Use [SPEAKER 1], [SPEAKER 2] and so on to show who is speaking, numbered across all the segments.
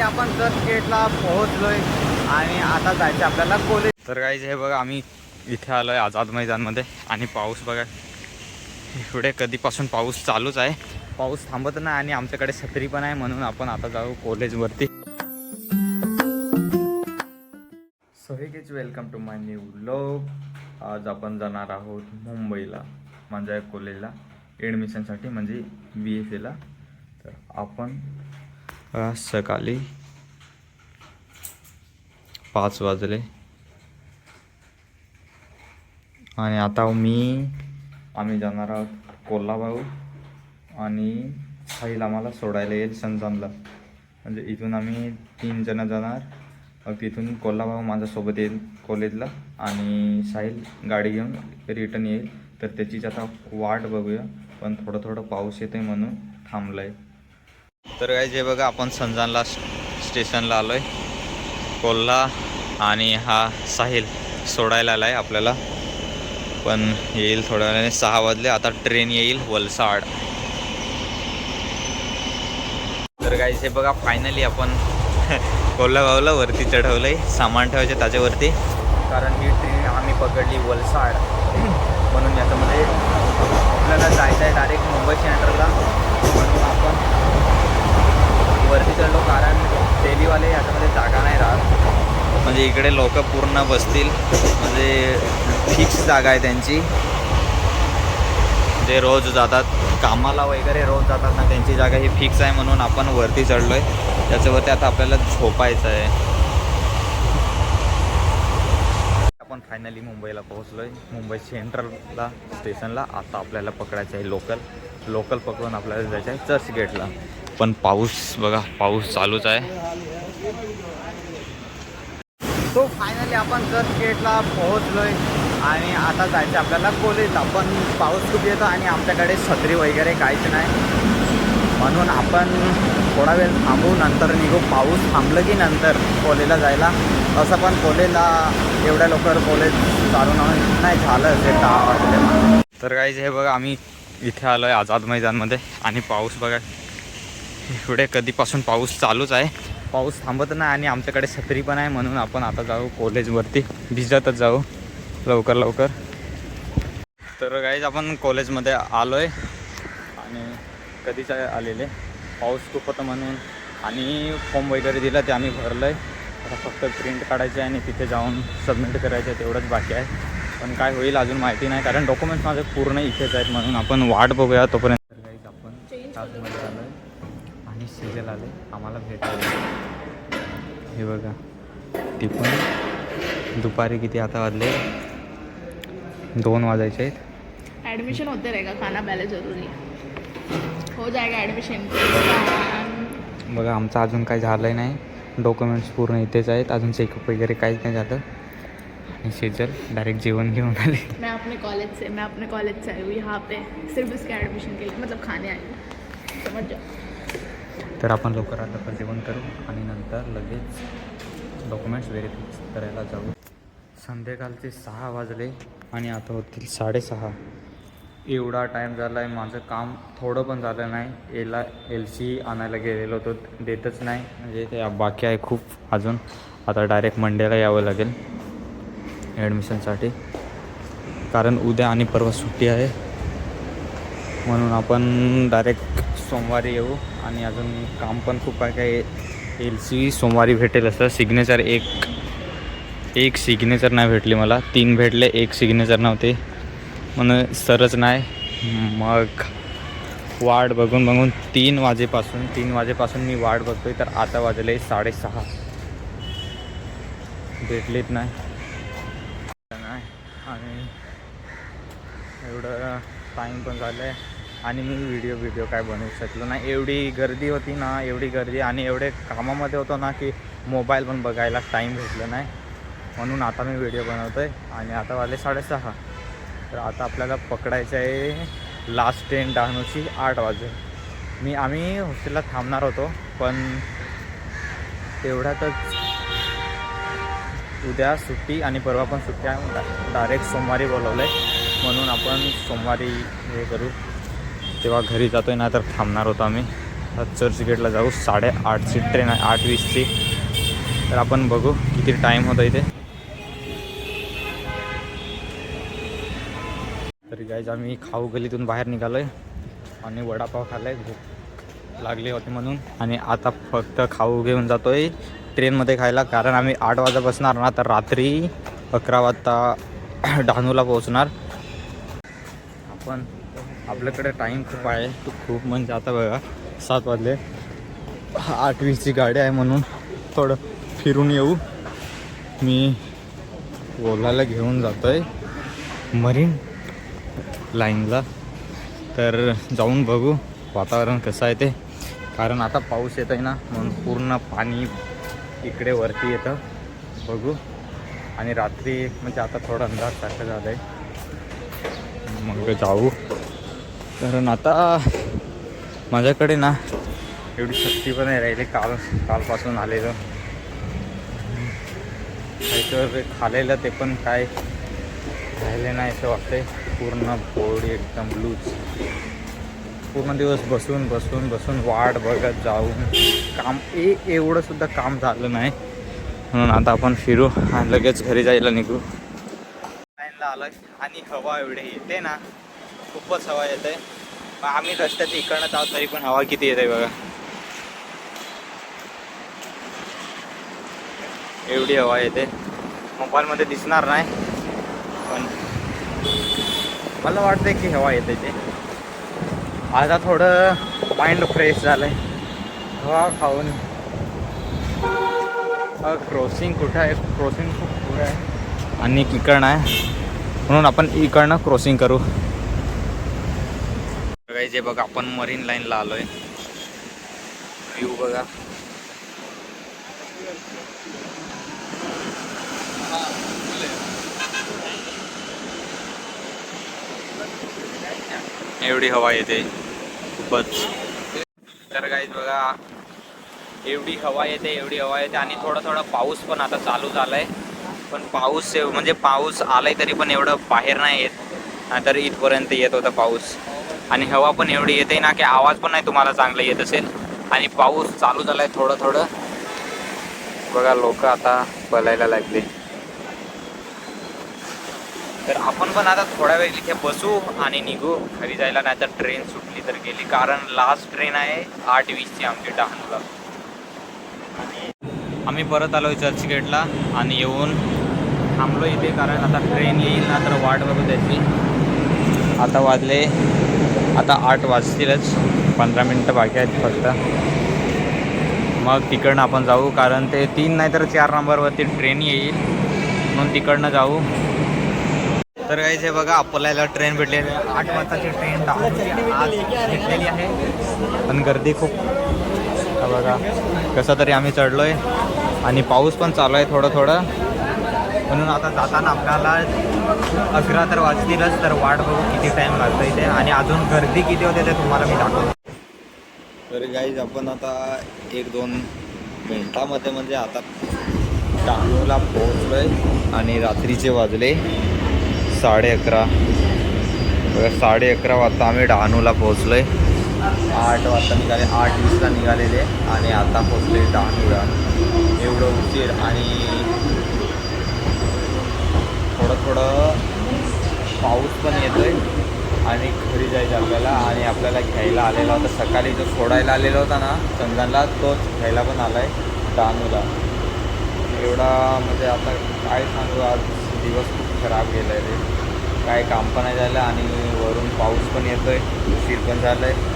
[SPEAKER 1] आपण चर्चगेटला पोहोचलोय आणि आता जायचं आपल्याला कॉलेज. तर गाईज हे बघा आम्ही इथे आलोय आझाद मैदानमध्ये आणि पाऊस बघा इकडे कधीपासून पाऊस चालूच आहे. पाऊस थांबत नाही आणि आमच्याकडे छत्री पण आहे म्हणून आपण आता जाऊ कॉलेजवरती. So hey guys welcome to my new vlog. आज आपण जाणार आहोत मुंबईला माझ्या कॉलेजला ॲडमिशनसाठी म्हणजे BFAला. तर आपण सकाळी 5 वाजले आणि आता आम्ही जाणार आहोत कोल्हाभाऊ आणि साहिल आम्हाला सोडायला येईल संजामला. म्हणजे इथून आम्ही 3 जण जाणार. मग तिथून कोल्हाभाऊ माझ्यासोबत येईल कॉलेजला आणि साहिल गाडी घेऊन रिटर्न येईल. तर त्याचीच आता वाट बघूया, पण थोडं पाऊस येते म्हणून थांबलं आहे. तर काय जे बघा आपण संजामला स्टेशनला आलो आहे. कोल्हा आणि हा साहिल सोडायला आला आहे आपल्याला, पण येईल थोड्या वेळाने. 6 वाजले. आता ट्रेन येईल वलसाड. तर काय हे बघा फायनली आपण कोल्हाभाऊला वरती चढवलं आहे. सामान ठेवायचे त्याच्यावरती, कारण ही ट्रेन आम्ही पकडली वलसाड म्हणून. याच्यामध्ये आपल्याला जायचं आहे डायरेक्ट मुंबई सेंट्रलला, म्हणून आपण वरती चढलो. कारण डेलीवाले याच्यामध्ये जागा नाही राहत, म्हणजे इकडे लोक पूर्ण बसतील. म्हणजे फिक्स जागा आहे त्यांची, जे रोज जातात कामाला वगैरे रोज जातात ना, त्यांची जागा ही फिक्स आहे. म्हणून आपण वरती चढलो आहे. त्याच्यावरती आता आपल्याला झोपायचं आहे. आपण फायनली मुंबईला पोहोचलो आहे, मुंबई सेंट्रलला स्टेशनला. आता आपल्याला पकडायचं आहे लोकल पकडून आपल्याला जायचं आहे चर्चगेटला. पण पाऊस बघा, पाऊस चालूच आहे. तो फायनली आपण चर्चगेटला पोहोचलोय आणि आता जायचं आपल्याला कॉलेजला. पण पाऊस खूप येतो आणि आमच्याकडे छत्री वगैरे काहीच नाही, म्हणून आपण थोडा वेळ थांबू, नंतर निघू. पाऊस थांबलं की नंतर कॉलेजला जायला. असं पण कॉलेजला एवढ्या लवकर कॉलेज चालू नाही झालं असेल 10 वाजले. तर काहीच हे बघा आम्ही इथे आलो आहे आझाद मैदानमध्ये आणि पाऊस बघा इकडे कधीपासून पाऊस चालूच आहे. पाऊस थांबत नाही आणि आमच्याकडे छत्री पण आहे, म्हणून आपण आता जाऊ कॉलेजवरती. भिजतच जाऊ लवकर. तर गाईज आपण कॉलेजमध्ये आलो आहे आणि कधीच आलेले. पाऊस खूप होता म्हणून, आणि फॉर्म वगैरे दिला ते आम्ही भरलं आहे. आता फक्त प्रिंट काढायचे आणि तिथे जाऊन सबमिट करायचे, तेवढंच बाकी आहे. पण काय होईल अजून माहिती नाही, कारण डॉक्युमेंट्स माझे पूर्ण इथेच आहेत, म्हणून आपण वाट बघूया तोपर्यंत. तर गाईज आपण ताजमध्ये आलो आहे आणि सिजल आले आम्हाला भेटायला. हे बघा, ती पण दुपारी किती आता वाजले 2 वाजायचे आहेत.
[SPEAKER 2] एडमिशन होते रहेगा, खाना पहले जरूरी है, हो जाएगा एडमिशन.
[SPEAKER 1] बघा आमचं अजून काही झालं नाही. डॉक्युमेंट्स पूर्ण इथेच आहेत, अजून चेकअप वगैरे काहीच नाही झालं. आणि सिजल डायरेक्ट जेवण घेऊन आले.
[SPEAKER 2] मैं अपने कॉलेज से आई हूँ यहाँ पे सिर्फ इसके एडमिशन के लिए, मतलब खाने आई हूँ, समझ जाओ.
[SPEAKER 1] तर आपण लवकर आता जेवण करू आणि नंतर लगेच डॉक्युमेंट्स व्हेरिफाय करायला जाऊ. संध्याकाळचे 6 वाजले आणि आता होतील 6:30. एवढा टाईम झाला आहे, माझं काम थोडं पण झालं नाही. LC आणायला गेलेलो होतो, देतच नाही. म्हणजे ते बाकी आहे खूप अजून. आता डायरेक्ट मंडेला यावं लागेल ॲडमिशनसाठी, कारण उद्या आणि परवा सुट्टी आहे. म्हणून आपण डायरेक्ट सोमवारी येऊ. आणि अजून काम पण खूप काय LC सोमवारी भेटेल असं. सिग्नेचर एक सिग्नेचर नाही भेटली मला, 3 भेटले, 1 सिग्नेचर नव्हते म्हणून सरच नाही. मग वाट बघून 3 वाजेपासून मी वाट बघतोय. तर आता वाजले 6:30, भेटलीच नाही. आणि एवढं टाईम पण झालं आहे आणि मी व्हिडिओ काय बनवू शकलो नाही. एवढी गर्दी होती ना, आणि एवढे कामामध्ये होतो ना की मोबाईल पण बघायला टाईम भेटलं नाही. म्हणून आता मी व्हिडिओ बनवतो आहे. आणि आता वाजले 6:30. तर आता आपल्याला पकडायचं आहे लास्ट ट्रेन डहाणूची 8 वाजे. आम्ही हॉस्टेलला थांबणार होतो, पण तेवढ्यातच उद्या सुट्टी आणि परवा पण सुट्टी आहे. डायरेक्ट सोमवारी बोलवलं आहे, म्हणून आपण सोमवारी हे करू. तेव्हा घरी जातो आहे, नाही तर थांबणार होतो आम्ही. चर्चगेटला जाऊ. 8:30ची ट्रेन आहे, 8:20ची. तर आपण बघू किती टाईम होता इथे. तरी गाईज आम्ही खाऊ गलीतून बाहेर निघालो आहे आणि वडापाव खाल्ला आहे, भूक लागली होती म्हणून. आणि आता फक्त खाऊ घेऊन जातो आहे ट्रेनमध्ये खायला, कारण आम्ही 8 वाजता बसणार ना, तर रात्री 11 वाजता डहाणूला पोहोचणार. आपण आपल्याकडे टाईम खूप आहे, तो खूप म्हणजे आता बघा 7 वाजले, 8:20ची गाडी आहे म्हणून थोडं फिरून येऊ. मी ओलाला घेऊन जातो आहे मरीन लाईनला, तर जाऊन बघू वातावरण कसं आहे ते. कारण आता पाऊस येत आहे ना, म्हणून पूर्ण पाणी इकडे वरती येतं. बघू. आणि रात्री म्हणजे आता थोडं अंधारसारखं झालं आहे, मग जाऊ. कारण आता माझ्याकडे ना एवढी शक्ती पण नाही राहिली, कालपासून आलेलं काहीतरी खालेलं ते पण काय राहिले नाही असं वाटतंय. पूर्ण बॉडी एकदम लूज, पूर्ण दिवस बसून बसून बसून वाट बघत जाऊन काम एवढंसुद्धा काम झालं नाही. म्हणून आता आपण फिरू आणि लगेच घरी जायला निघू. लाईनला आलं आणि हवा एवढी येते ना, खूपच हवा येते. आम्ही रस्त्यात इकडनं आहोत तरी पण हवा किती येते बघा, एवढी हवा येते. मोबाईलमध्ये दिसणार नाही पण मला वाटतं की हवा येते ते. आता थोडं माइंड फ्रेश झालं आहे हवा खाऊन. क्रॉसिंग कुठं आहे, क्रॉसिंग खूप पुढे आहे आणि इकडनं आहे, म्हणून आपण इकडनं क्रॉसिंग करू. बघायचे बघा, आपण मरीन लाईनला आलो आहे. व्ह्यू बघा, एवढी हवा येते खूपच. तर गाईज बघा, एवढी हवा येते आणि थोडा पाऊस पण आता चालू झालाय. पण पाऊस म्हणजे पाऊस आलाय तरी पण एवढं बाहेर नाही येत, नाहीतर इथपर्यंत येत होता पाऊस. आणि हवा पण एवढी येते ना की आवाज पण नाही तुम्हाला चांगला येत असेल. आणि पाऊस चालू झालाय थोडं बघा, लोक आता बोलायला लागले. तर आपण पण आता थोड्या वेळ इथे बसू आणि निघू घरी जायला, नाही तर ट्रेन सुटली तर गेली. कारण लास्ट ट्रेन आहे 8:20ची आमची डहाणूला. आणि आम्ही परत आलो आहे चर्चगेटला आणि येऊन थांबलो इथे, कारण आता ट्रेन येईल ना तर वाट बघू त्याची. आता वाजले, आता 8 वाजतीलच, 15 मिनटं बाकी आहेत फक्त. मग तिकडनं आपण जाऊ, कारण ते 3 नाही तर 4 नंबरवरती ट्रेन येईल, म्हणून तिकडनं जाऊ. तर काही हे बघा, आपल्याला ट्रेन भेटलेली आहे 8 वाजताची ट्रेन आज भेटलेली आहे. पण गर्दी खूप बघा, कसं तरी आम्ही चढलो आहे आणि पाऊस पण चालू आहे थोडं. म्हणून आता जाताना आपल्याला 11 तर वाजतीलच, तर वाट बघू किती टाईम लागतो इथे आणि अजून गर्दी किती होते ते तुम्हाला मी दाखवतो. तर गाईज आपण आता 1-2 मिनटामध्ये म्हणजे आता डहाणूला पोहोचलो आहे आणि रात्रीचे वाजले 11:30. 11:30 वाजता आम्ही डहाणूला पोहोचलो आहे. 8 वाजता निघाले, 8:20ला निघालेले आणि आता पोहोचले डहाणूला. एवढं उशीर आणि थोडं पाऊस पण येतो आहे आणि घरी जायचं आपल्याला. आणि आपल्याला घ्यायला आलेला होता सकाळी, जो सोडायला आलेला होता ना संजानला, तोच घ्यायला पण आला आहे डहाणूला. एवढा म्हणजे आता काय सांगू, आज दिवस खूप खराब गेला आहे रे. काय काम पण नाही झालं आणि वरून पाऊस पण येतो आहे, उशीर पण झालं आहे.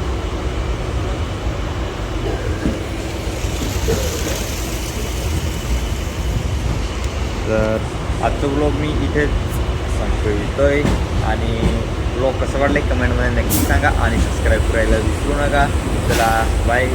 [SPEAKER 1] तर आजचं ब्लॉग मी इथेच संपवितो आहे आणि ब्लॉग कसं वाटलं कमेंटमध्ये नक्की सांगा आणि सबस्क्राईब करायला विसरू नका. चला बाय.